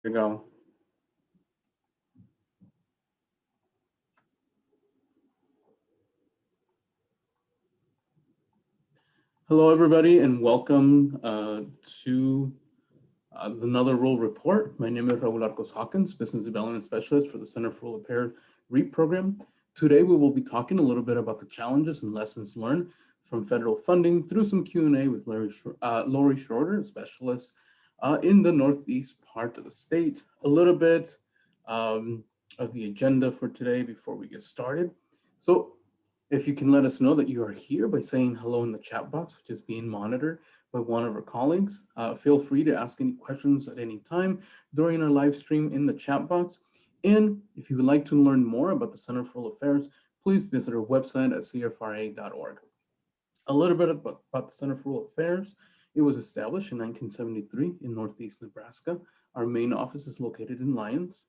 You go. Hello, everybody, and welcome to another Rural Report. My name is Raúl Arcos-Hawkins, Business Development Specialist for the Center for Rural Affairs REAP program. Today, we will be talking a little bit about the challenges and lessons learned from federal funding through some Q&A with Lori Schrader, a specialist in the Northeast part of the state. A little bit of the agenda for today before we get started. So if you can let us know that you are here by saying hello in the chat box, which is being monitored by one of our colleagues. Feel free to ask any questions at any time during our live stream in the chat box. And if you would like to learn more about the Center for Rural Affairs, please visit our website at cfra.org. A little bit about the Center for Rural Affairs. It was established in 1973 in Northeast Nebraska. Our main office is located in Lyons.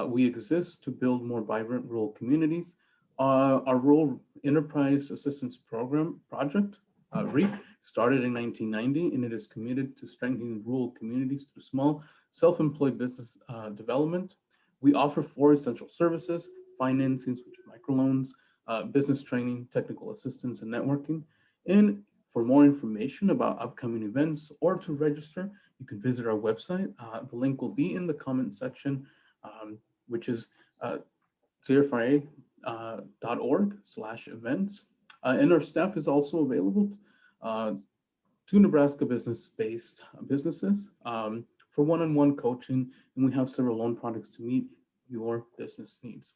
We exist to build more vibrant rural communities. Our Rural Enterprise Assistance Program project, REAP, started in 1990, and it is committed to strengthening rural communities through small self-employed business development. We offer 4 essential services: financing, which are microloans, business training, technical assistance, and networking. And for more information about upcoming events or to register, you can visit our website. The link will be in the comment section, which is cfra.org/events. And our staff is also available to Nebraska business-based businesses for one-on-one coaching, and we have several loan products to meet your business needs.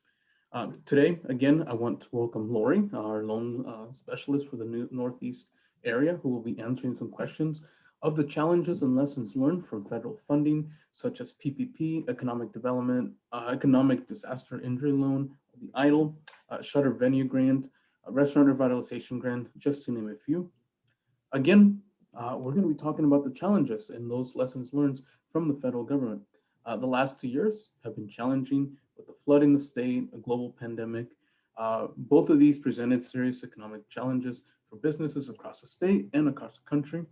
Today, again, I want to welcome Lori, our loan specialist for the Northeast area, who will be answering some questions of the challenges and lessons learned from federal funding, such as PPP, economic development, economic disaster injury loan, the EIDL, Shuttered Venue Grant, Restaurant Revitalization Grant, just to name a few. Again, we're going to be talking about the challenges and those lessons learned from the federal government. The last 2 years have been challenging with the flood in the state, a global pandemic. Both of these presented serious economic challenges for businesses across the state and across the country.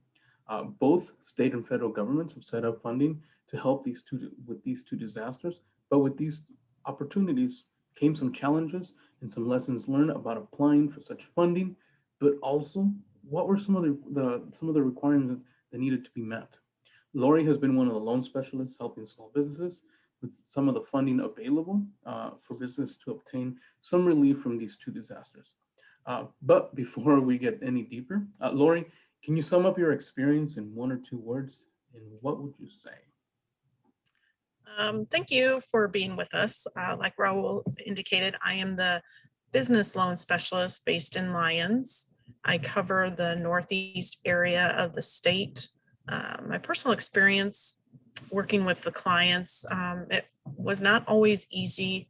Both state and federal governments have set up funding to help these two disasters, but with these opportunities came some challenges and some lessons learned about applying for such funding, but also what were some of the requirements that needed to be met. Lori has been one of the loan specialists helping small businesses with some of the funding available for business to obtain some relief from these 2 disasters. But before we get any deeper, Lori, can you sum up your experience in 1 or 2 words, and what would you say? Thank you for being with us. Like Raúl indicated, I am the business loan specialist based in Lyons. I cover the Northeast area of the state. My personal experience working with the clients, it was not always easy,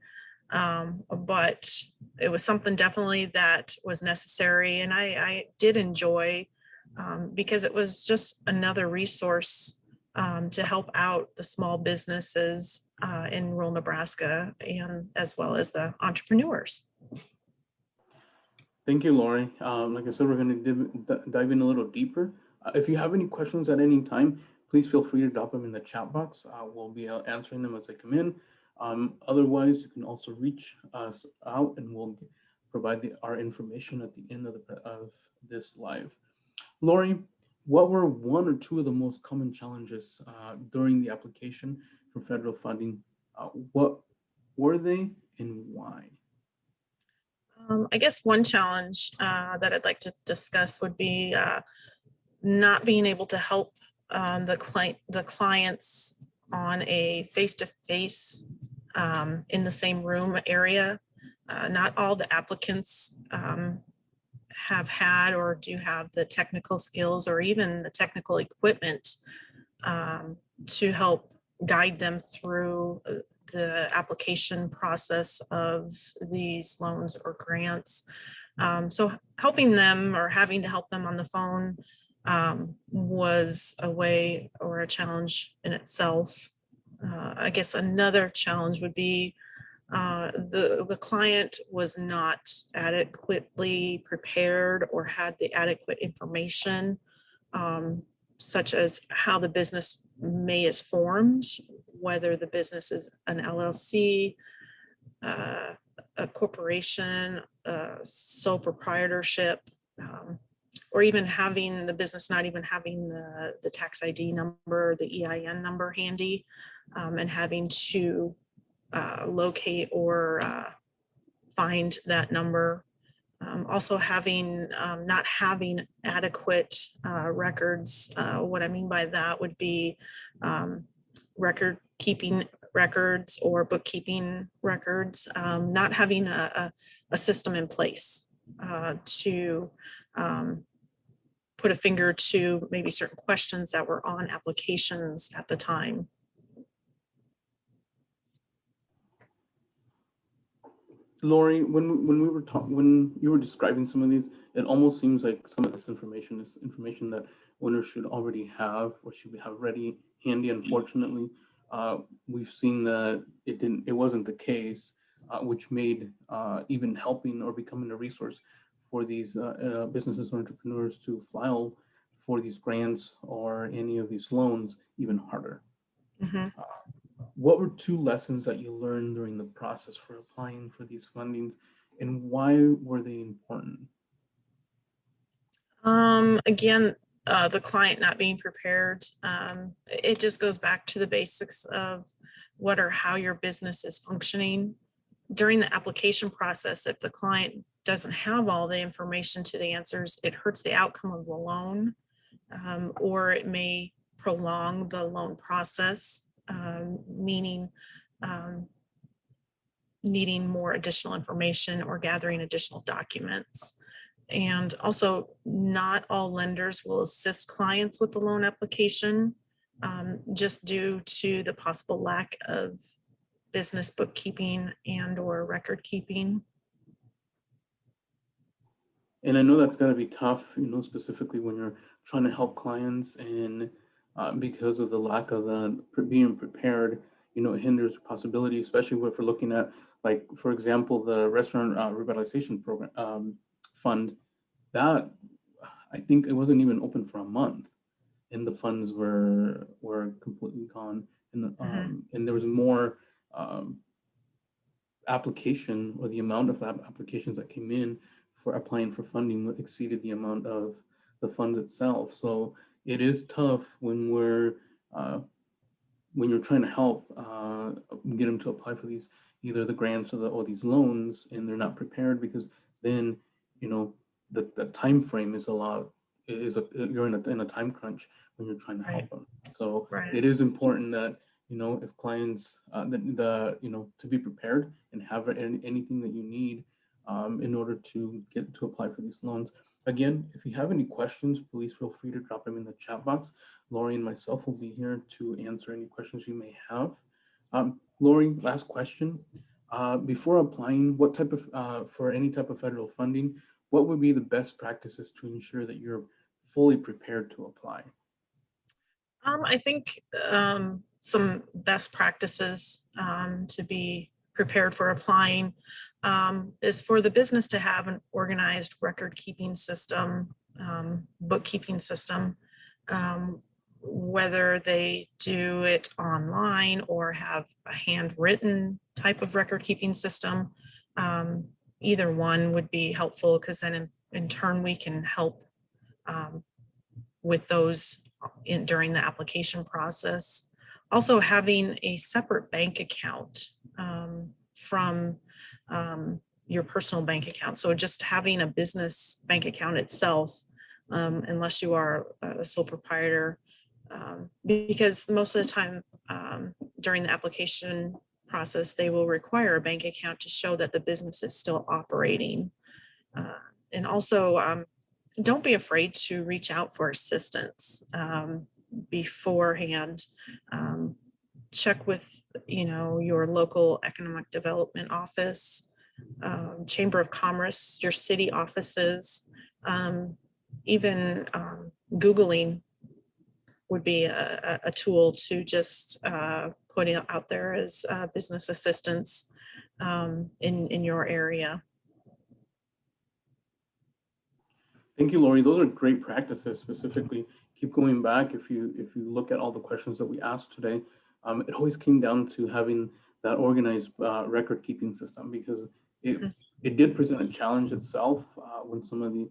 but it was something definitely that was necessary, and I did enjoy because it was just another resource to help out the small businesses in rural Nebraska, and as well as the entrepreneurs. Thank you, Lori. Like I said, we're going to dive in a little deeper. If you have any questions at any time, please feel free to drop them in the chat box. We'll be answering them as they come in. Otherwise, you can also reach us out, and we'll provide our information at the end of this live. Lori, what were 1 or 2 of the most common challenges during the application for federal funding? What were they and why? I guess one challenge that I'd like to discuss would be not being able to help the clients on a face-to-face in the same room area. Not all the applicants have had or do have the technical skills or even the technical equipment to help guide them through the application process of these loans or grants. So helping them or having to help them on the phone was a way or a challenge in itself. I guess another challenge would be the client was not adequately prepared or had the adequate information such as how the business may is formed, whether the business is an LLC, a corporation, sole proprietorship, or even having the business not even having the tax ID number, the EIN number handy, and having to locate or find that number. Also having, not having adequate records. What I mean by that would be record keeping records or bookkeeping records, not having a system in place to put a finger to maybe certain questions that were on applications at the time. Lori, when you were describing some of these, it almost seems like some of this information is information that owners should already have or should have ready handy. Unfortunately, we've seen that it wasn't the case, which made even helping or becoming a resource for these businesses or entrepreneurs to file for these grants or any of these loans even harder. Mm-hmm. What were two lessons that you learned during the process for applying for these fundings, and why were they important? Again, the client not being prepared. It just goes back to the basics of what or how your business is functioning. During the application process, if the client doesn't have all the information to the answers, it hurts the outcome of the loan, or it may prolong the loan process, meaning needing more additional information or gathering additional documents. And also, not all lenders will assist clients with the loan application, just due to the possible lack of business bookkeeping and or record keeping. And I know that's got to be tough, specifically when you're trying to help clients, and because of the lack of being prepared, it hinders possibility, especially if we're looking at, like, for example, the Restaurant Revitalization Program fund. That, I think it wasn't even open for a month, and the funds were completely gone, and and there was more application, or the amount of applications that came in for applying for funding exceeded the amount of the funds itself. So it is tough when you're trying to help get them to apply for these, either the grants or these loans, and they're not prepared, because then the time frame is you're in a time crunch when you're trying to help them. So it is important that if clients to be prepared and have anything that you need in order to get to apply for these loans. Again, if you have any questions, please feel free to drop them in the chat box. Lori and myself will be here to answer any questions you may have. Lori, last question. Before applying, what type of for any type of federal funding, what would be the best practices to ensure that you're fully prepared to apply? I think some best practices to be prepared for applying is for the business to have an organized record keeping system, bookkeeping system, whether they do it online or have a handwritten type of record keeping system. Either one would be helpful, because then in turn we can help with those during the application process. Also, having a separate bank account from your personal bank account. So just having a business bank account itself, unless you are a sole proprietor, because most of the time during the application process, they will require a bank account to show that the business is still operating. And also, don't be afraid to reach out for assistance beforehand. Check with your local economic development office, Chamber of Commerce, your city offices. Even Googling would be a tool to just put it out there as business assistance in your area. Thank you, Lori. Those are great practices, specifically keep going back, if you look at all the questions that we asked today, it always came down to having that organized record keeping system, because it did present a challenge itself when some of the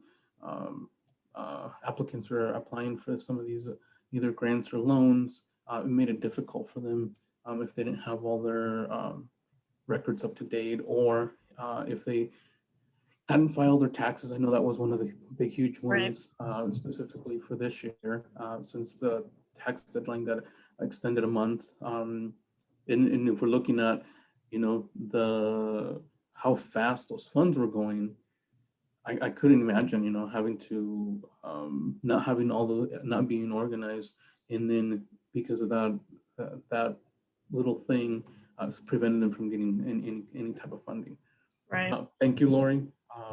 applicants were applying for some of these either grants or loans. It made it difficult for them if they didn't have all their records up to date, or if they hadn't filed their taxes. I know that was one of the big, huge ones, specifically for this year, since the tax deadline got extended a month. And if we're looking at, how fast those funds were going, I couldn't imagine, having to not being organized, and then because of that little thing, prevented them from getting any type of funding. Right. Thank you, Lori.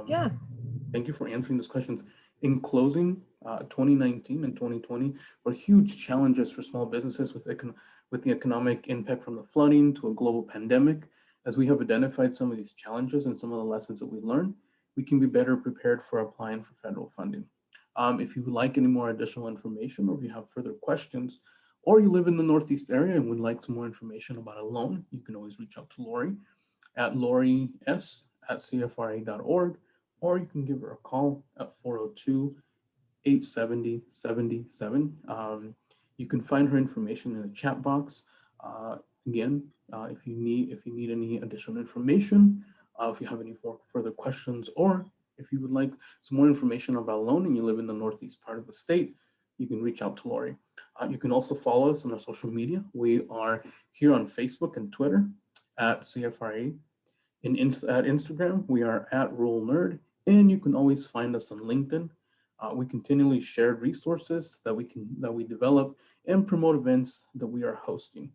Yeah. Thank you for answering those questions. In closing, 2019 and 2020 were huge challenges for small businesses with the economic impact from the flooding to a global pandemic. As we have identified some of these challenges and some of the lessons that we learned, we can be better prepared for applying for federal funding. If you would like any more additional information, or if you have further questions, or you live in the Northeast area and would like some more information about a loan, you can always reach out to Lori at loris@cfra.org, or you can give her a call at 402-870-7077. You can find her information in the chat box. Again, if you need any additional information, if you have any further questions, or if you would like some more information about a loan and you live in the Northeast part of the state, you can reach out to Lori. You can also follow us on our social media. We are here on Facebook and Twitter at CFRA. At Instagram, we are at Rural Nerd, and you can always find us on LinkedIn. We continually share resources that we develop and promote events that we are hosting.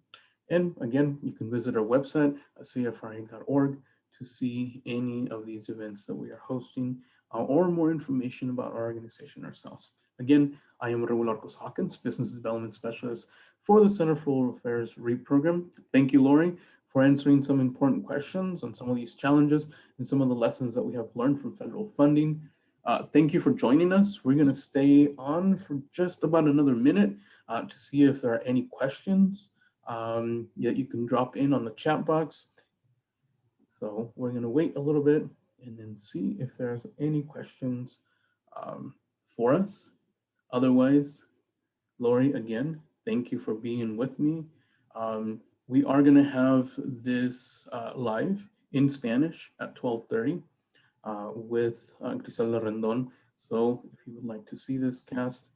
And again, you can visit our website at cfra.org to see any of these events that we are hosting, or more information about our organization ourselves. Again, I am Raúl Arcos-Hawkins, Business Development Specialist for the Center for Rural Affairs REAP program. Thank you, Lori, for answering some important questions on some of these challenges and some of the lessons that we have learned from federal funding. Thank you for joining us. We're going to stay on for just about another minute to see if there are any questions that you can drop in on the chat box. So we're going to wait a little bit and then see if there's any questions for us. Otherwise, Lori, again, thank you for being with me. We are going to have this live in Spanish at 12:30 with Griselda Rendon. So if you would like to see this cast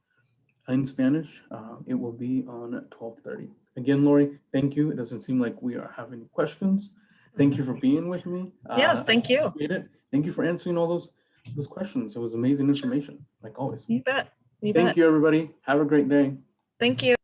in Spanish, it will be on at 12:30. Again, Lori, thank you. It doesn't seem like we are having questions. Thank you for being with me. Yes, thank you. Appreciate it. Thank you for answering all those questions. It was amazing information, like always. You bet. Thank you, everybody. Have a great day. Thank you.